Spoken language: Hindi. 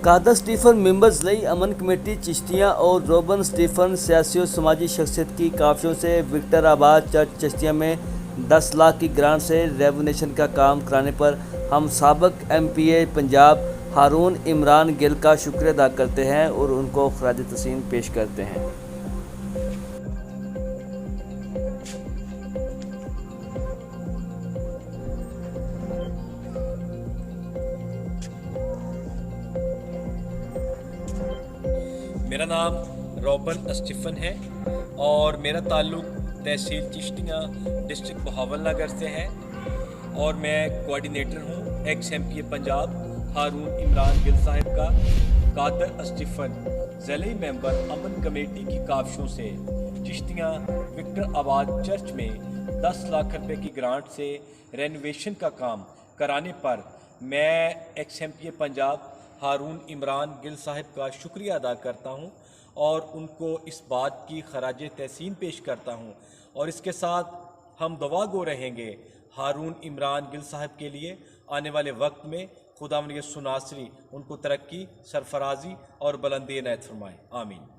कादर स्टीफन मेंबर्स लई अमन कमेटी चिश्तियाँ और रोबन स्टीफन सियासी और समाजी शख्सियत की काफियों से विक्टर आबाद चर्च चिश्तियाँ में 10 लाख की ग्रांट से रेवोल्यूशन का काम कराने पर हम साबिक MPA पंजाब हारून इमरान गिल का शुक्रिया अदा करते हैं और उनको खराज तहसीन पेश करते हैं। मेरा नाम रोबन स्टीफन है और मेरा ताल्लुक़ तहसील चिश्तियाँ डिस्ट्रिक्ट बहावलनगर से है और मैं कोऑर्डिनेटर हूँ ex-MPA पंजाब हारून इमरान गिल साहब का। कादर स्टीफन ज़िले मेंबर अमन कमेटी की काविशों से चिश्तियाँ विक्टर आबाद चर्च में 10 लाख रुपए की ग्रांट से रेनोवेशन का काम कराने पर मैं ex-MPA पंजाब हारून इमरान गिल साहब का शुक्रिया अदा करता हूं और उनको इस बात की खराज तहसीन पेश करता हूं और इसके साथ हम दुआ गो रहेंगे हारून इमरान गिल साहब के लिए आने वाले वक्त में खुदावंद यसू नासरी उनको तरक्की, सरफराजी और बुलंदी इनायत फरमाए। आमीन।